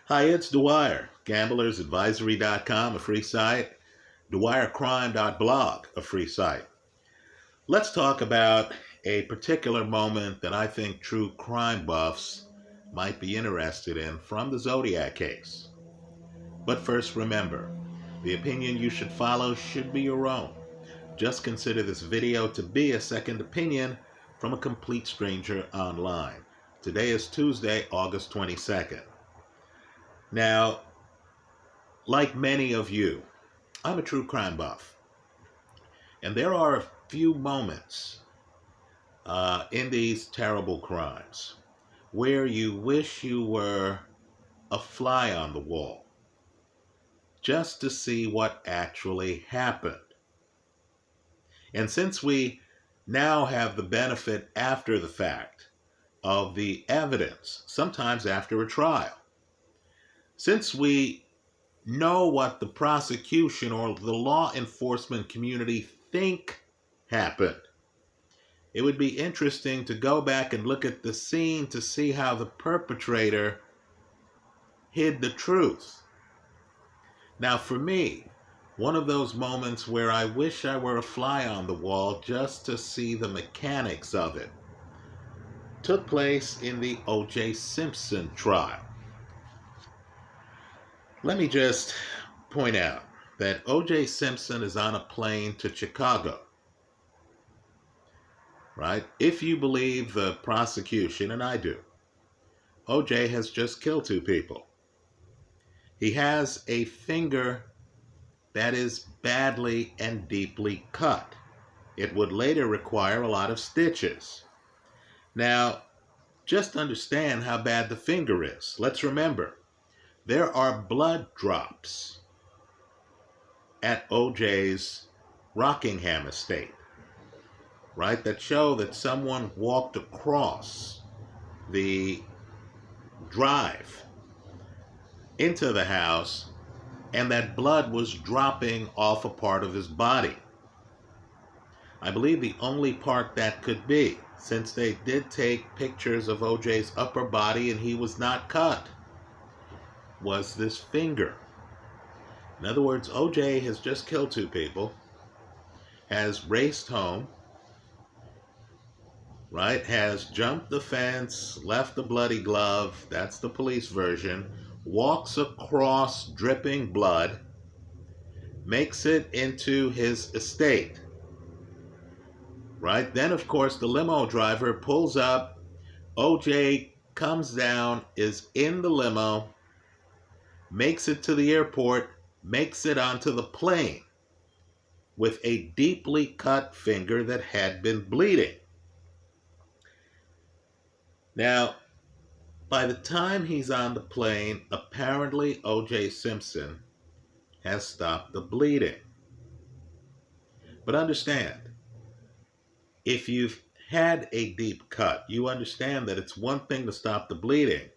Hi, it's Dwyer, gamblersadvisory.com, a free site, dwyercrime.blog, a free site. Let's talk about a particular moment that I think true crime buffs might be interested in from the Zodiac case. But first, remember, the opinion you should follow should be your own. Just consider this video to be a second opinion from a complete stranger online. Today is Tuesday, August 22nd. Now, like many of you, I'm a true crime buff. And there are a few moments in these terrible crimes where you wish you were a fly on the wall just to see what actually happened. And since we now have the benefit after the fact of the evidence, sometimes after a trial, since we know what the prosecution or the law enforcement community think happened, it would be interesting to go back and look at the scene to see how the perpetrator hid the truth. Now, for me, one of those moments where I wish I were a fly on the wall just to see the mechanics of it took place in the O.J. Simpson trial. Let me just point out that O.J. Simpson is on a plane to Chicago, right? If you believe the prosecution, and I do, O.J. has just killed two people. He has a finger that is badly and deeply cut. It would later require a lot of stitches. Now, just understand how bad the finger is. Let's remember, there are blood drops at O.J.'s Rockingham estate, right, that show that someone walked across the drive into the house and that blood was dropping off a part of his body. I believe the only part that could be, since they did take pictures of O.J.'s upper body and he was not cut, was this finger. In other words, O.J. has just killed two people, has raced home, right, has jumped the fence, left the bloody glove, that's the police version, walks across dripping blood, makes it into his estate, right? Then, of course, the limo driver pulls up, O.J. comes down, is in the limo, makes it to the airport, makes it onto the plane with a deeply cut finger that had been bleeding. Now, by the time he's on the plane, apparently O.J. Simpson has stopped the bleeding. But understand, if you've had a deep cut, you understand that it's one thing to stop the bleeding.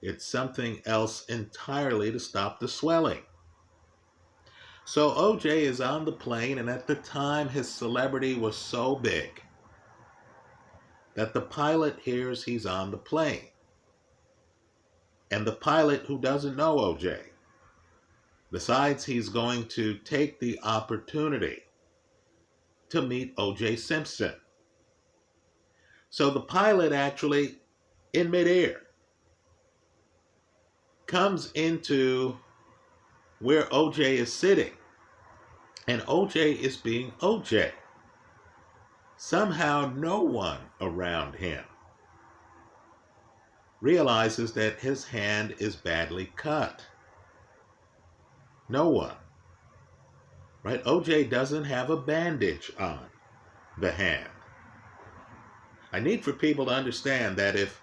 It's something else entirely to stop the swelling. So O.J. is on the plane, and at the time his celebrity was so big that the pilot hears he's on the plane. And the pilot, who doesn't know O.J., decides he's going to take the opportunity to meet O.J. Simpson. So the pilot actually, in midair, comes into where O.J. is sitting, and O.J. is being O.J. Somehow no one around him realizes that his hand is badly cut. No one. Right? O.J. doesn't have a bandage on the hand. I need for people to understand that if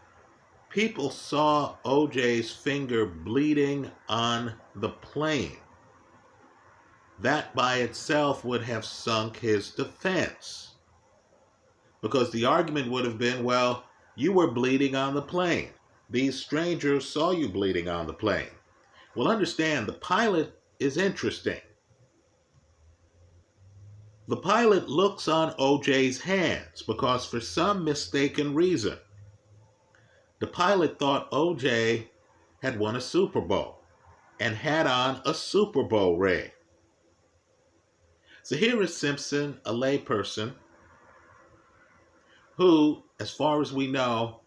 people saw O.J.'s finger bleeding on the plane, that by itself would have sunk his defense. Because the argument would have been, well, you were bleeding on the plane. These strangers saw you bleeding on the plane. Well, understand, the pilot is interesting. The pilot looks on O.J.'s hands because for some mistaken reason, the pilot thought O.J. had won a Super Bowl and had on a Super Bowl ring. So here is Simpson, a layperson, who, as far as we know,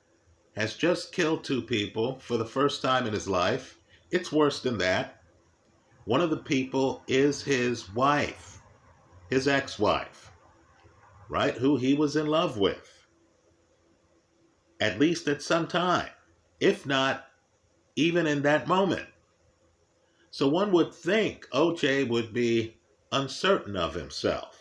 has just killed 2 people for the first time in his life. It's worse than that. One of the people is his wife, his ex-wife, right, who he was in love with, at least at some time, if not even in that moment. So one would think OJ would be uncertain of himself.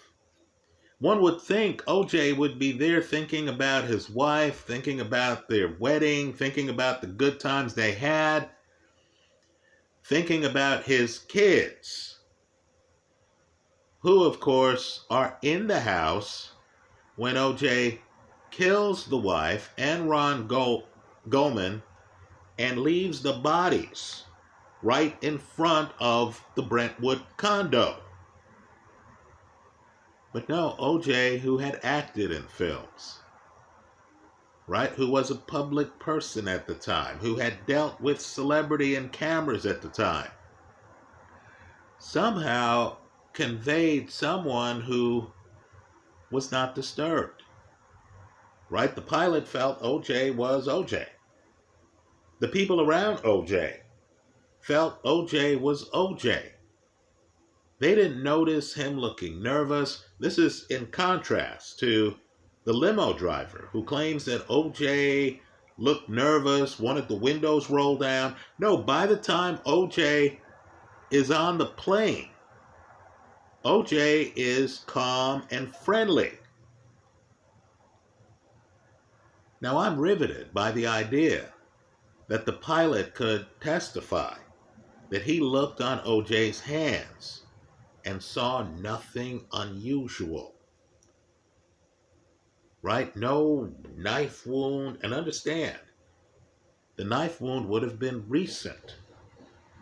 One would think OJ would be there thinking about his wife, thinking about their wedding, thinking about the good times they had, thinking about his kids, who, of course, are in the house when OJ kills the wife and Ron Goldman and leaves the bodies right in front of the Brentwood condo. But no, OJ, who had acted in films, right, who was a public person at the time, who had dealt with celebrity and cameras at the time, somehow conveyed someone who was not disturbed, right? The pilot felt OJ was OJ. The people around OJ felt OJ was OJ. They didn't notice him looking nervous. This is in contrast to the limo driver who claims that OJ looked nervous, wanted the windows rolled down. No, by the time OJ is on the plane, OJ is calm and friendly. Now, I'm riveted by the idea that the pilot could testify that he looked on OJ's hands and saw nothing unusual, right? No knife wound. And understand, the knife wound would have been recent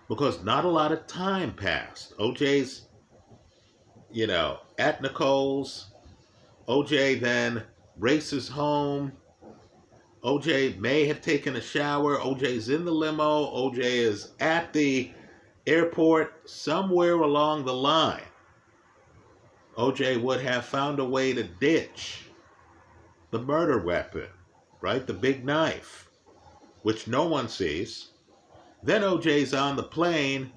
because not a lot of time passed. OJ's, at Nicole's. OJ then races home. OJ may have taken a shower. OJ's in the limo. OJ is at the airport. Somewhere along the line, OJ would have found a way to ditch the murder weapon, right? The big knife, which no one sees. Then OJ's on the plane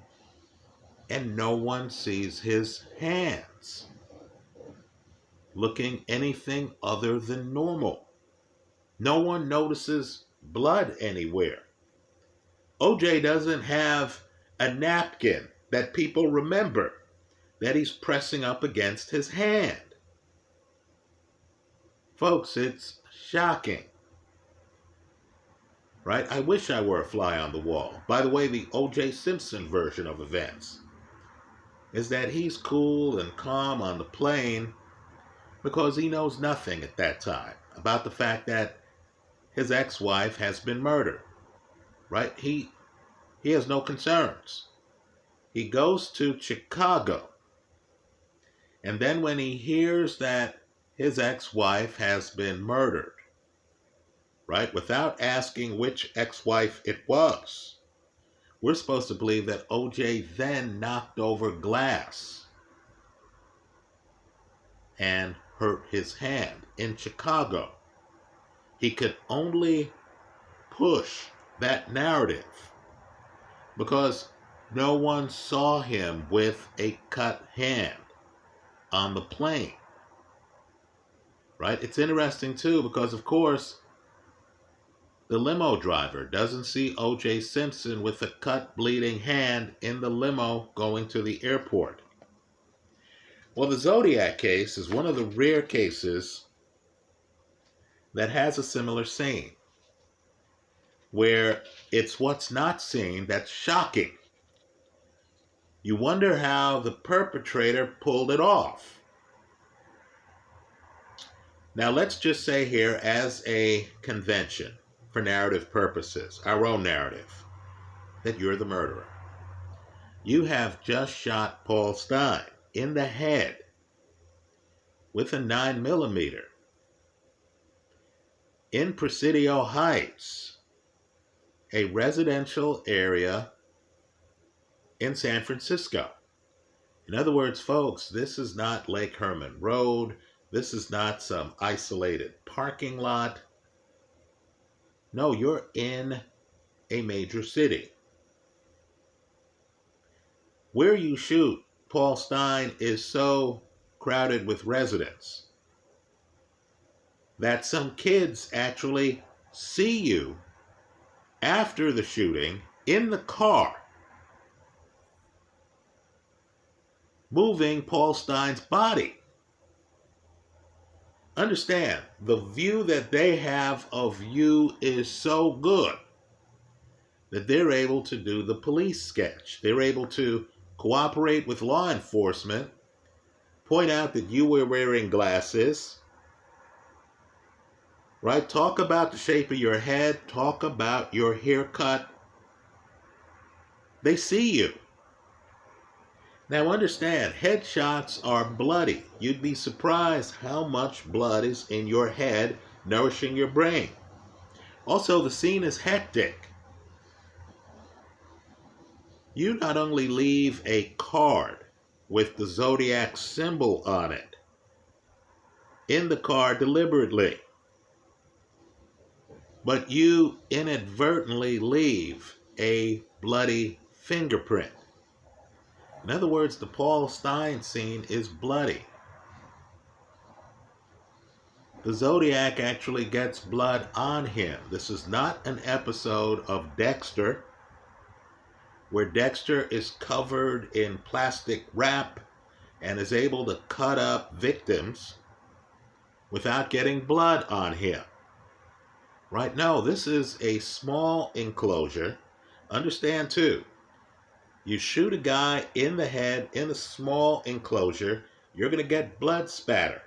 and no one sees his hands looking anything other than normal. No one notices blood anywhere. OJ doesn't have a napkin that people remember that he's pressing up against his hand. Folks, it's shocking, right? I wish I were a fly on the wall. By the way, the O.J. Simpson version of events is that he's cool and calm on the plane because he knows nothing at that time about the fact that his ex-wife has been murdered, right? He has no concerns. He goes to Chicago, and then when he hears that his ex-wife has been murdered, right, without asking which ex-wife it was, we're supposed to believe that OJ then knocked over glass and hurt his hand in Chicago. He could only push that narrative because no one saw him with a cut hand on the plane, right? It's interesting too because, of course, the limo driver doesn't see O.J. Simpson with a cut, bleeding hand in the limo going to the airport. Well, the Zodiac case is one of the rare cases that has a similar scene, where it's what's not seen that's shocking. You wonder how the perpetrator pulled it off. Now, let's just say here, as a convention, for narrative purposes, our own narrative, that you're the murderer. You have just shot Paul Stein in the head with a 9mm in Presidio Heights, a residential area in San Francisco. In other words, folks, this is not Lake Herman Road. This is not some isolated parking lot. No, you're in a major city. Where you shoot Paul Stine is so crowded with residents that some kids actually see you after the shooting in the car moving Paul Stine's body. Understand, the view that they have of you is so good that they're able to do the police sketch. They're able to cooperate with law enforcement, point out that you were wearing glasses, right? Talk about the shape of your head, talk about your haircut. They see you. Now understand, headshots are bloody. You'd be surprised how much blood is in your head, nourishing your brain. Also, the scene is hectic. You not only leave a card with the Zodiac symbol on it in the car deliberately, but you inadvertently leave a bloody fingerprint. In other words, the Paul Stine scene is bloody. The Zodiac actually gets blood on him. This is not an episode of Dexter, where Dexter is covered in plastic wrap and is able to cut up victims without getting blood on him. Right? No, this is a small enclosure. Understand too, you shoot a guy in the head in a small enclosure, you're going to get blood spatter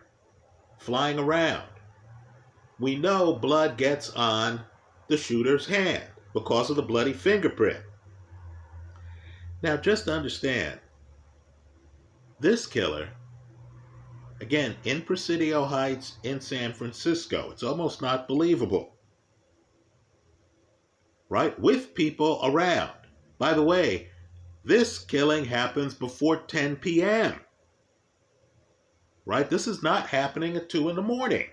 flying around. We know blood gets on the shooter's hand because of the bloody fingerprint. Now, just understand, this killer, again, in Presidio Heights in San Francisco, it's almost not believable, right? With people around. By the way, this killing happens before 10 p.m., right? This is not happening at 2 in the morning,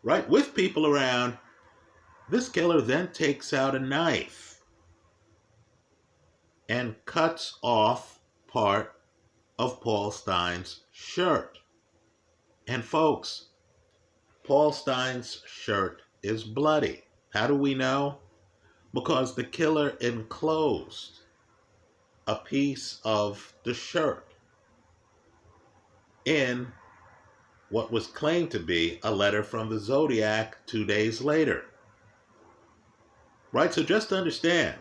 right? With people around, this killer then takes out a knife and cuts off part of Paul Stine's shirt. And folks, Paul Stine's shirt is bloody. How do we know? Because the killer enclosed a piece of the shirt in what was claimed to be a letter from the Zodiac 2 days later. Right? So just understand,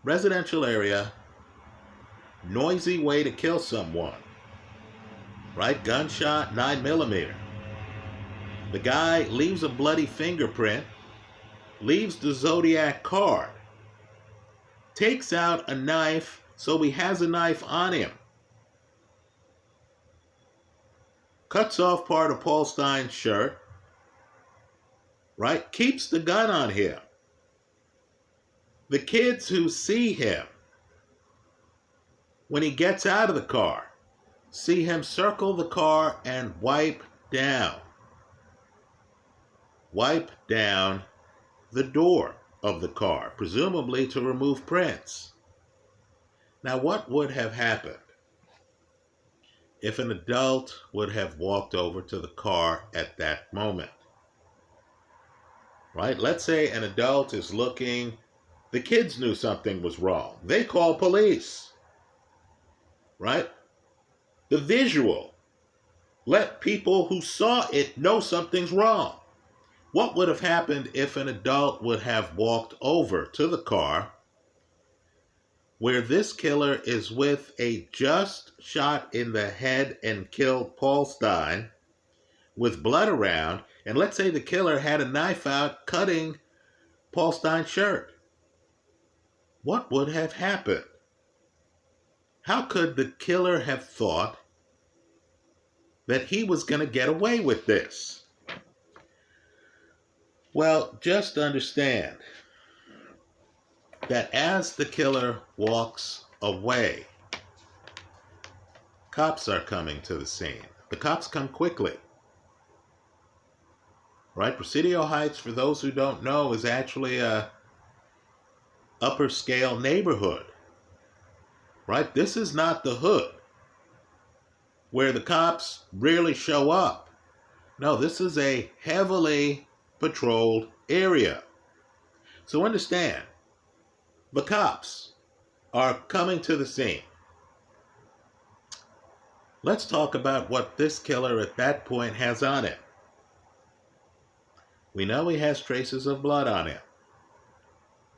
residential area, noisy way to kill someone, right? Gunshot, 9mm. The guy leaves a bloody fingerprint, leaves the Zodiac card, takes out a knife, so he has a knife on him, cuts off part of Paul Stine's shirt, right? Keeps the gun on him. The kids who see him when he gets out of the car see him circle the car and wipe down the door of the car, presumably to remove prints. Now, what would have happened if an adult would have walked over to the car at that moment? Right? Let's say an adult is looking. The kids knew something was wrong. They call police. Right? The visual let people who saw it know something's wrong. What would have happened if an adult would have walked over to the car where this killer is with a just shot in the head and killed Paul Stine with blood around, and let's say the killer had a knife out cutting Paul Stine's shirt? What would have happened? How could the killer have thought that he was going to get away with this? Well, just understand that as the killer walks away, cops are coming to the scene. The cops come quickly. Right? Presidio Heights, for those who don't know, is actually a upper scale neighborhood. Right? This is not the hood where the cops rarely show up. No, this is a heavily patrolled area. So understand, the cops are coming to the scene. Let's talk about what this killer at that point has on him. We know he has traces of blood on him,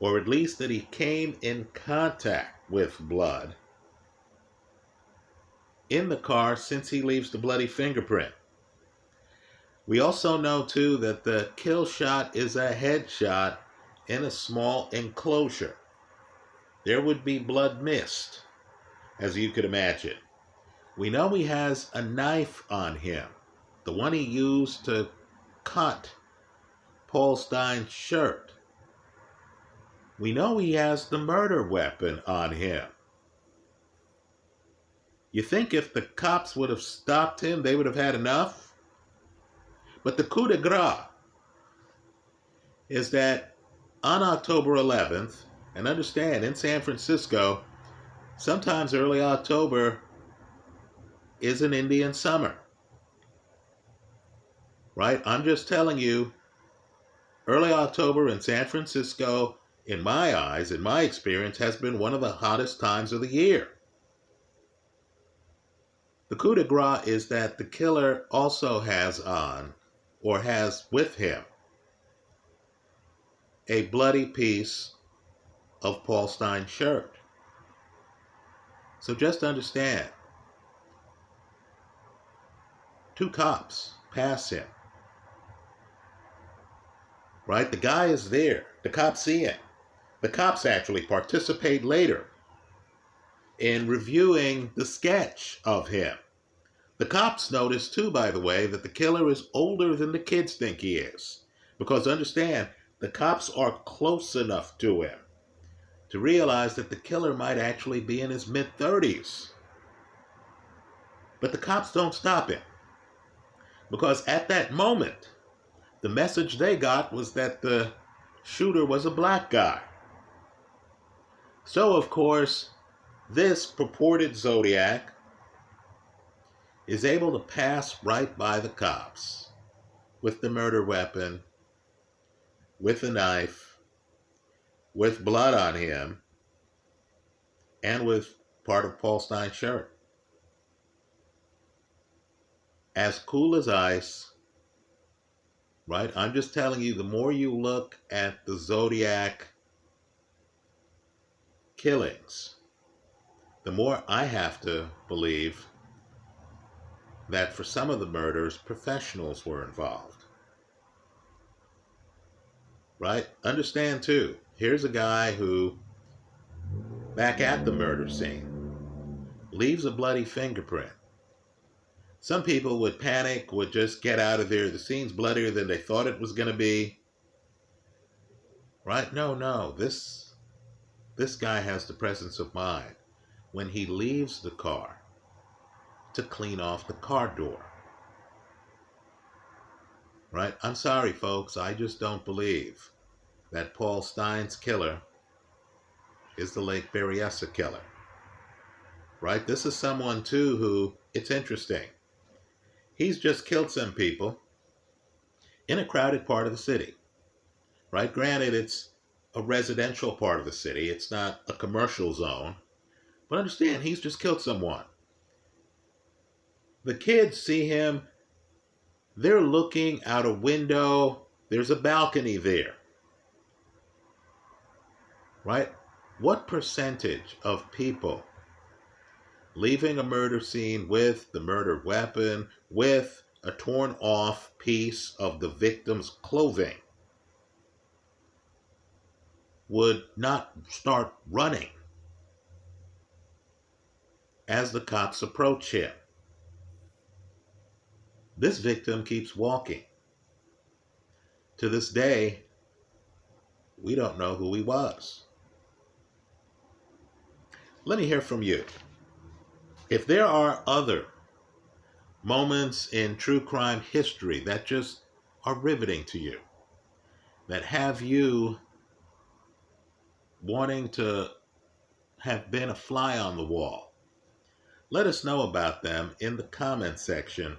or at least that he came in contact with blood in the car since he leaves the bloody fingerprint. We also know, too, that the kill shot is a headshot in a small enclosure. There would be blood mist, as you could imagine. We know he has a knife on him, the one he used to cut Paul Stein's shirt. We know he has the murder weapon on him. You think if the cops would have stopped him, they would have had enough? But the coup de grace is that on October 11th, and understand, in San Francisco, sometimes early October is an Indian summer. Right? I'm just telling you, early October in San Francisco, in my eyes, in my experience, has been one of the hottest times of the year. The coup de grace is that the killer also has on, or has with him, a bloody piece of Paul Stein's shirt. So just understand, two cops pass him. Right? The guy is there. The cops see him. The cops actually participate later in reviewing the sketch of him. The cops notice too, by the way, that the killer is older than the kids think he is. Because understand, the cops are close enough to him to realize that the killer might actually be in his mid-30s. But the cops don't stop him. Because at that moment, the message they got was that the shooter was a black guy. So, of course, this purported Zodiac is able to pass right by the cops with the murder weapon, with a knife, with blood on him, and with part of Paul Stein's shirt. As cool as ice, right? I'm just telling you, the more you look at the Zodiac killings, the more I have to believe that for some of the murders, professionals were involved. Right? Understand too, here's a guy who, back at the murder scene, leaves a bloody fingerprint. Some people would panic, would just get out of there. The scene's bloodier than they thought it was going to be. Right? No. This guy has the presence of mind when he leaves the car to clean off the car door. Right? I'm sorry, folks. I just don't believe that Paul Stein's killer is the Lake Berryessa killer. Right? This is someone, too, who, it's interesting. He's just killed some people in a crowded part of the city. Right? Granted, it's a residential part of the city. It's not a commercial zone. But understand, he's just killed someone. The kids see him. They're looking out a window. There's a balcony there. Right? What percentage of people leaving a murder scene with the murder weapon, with a torn off piece of the victim's clothing, would not start running as the cops approach him? This victim keeps walking. To this day, we don't know who he was. Let me hear from you. If there are other moments in true crime history that just are riveting to you, that have you wanting to have been a fly on the wall, let us know about them in the comment section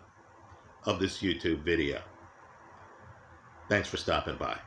of this YouTube video. Thanks for stopping by.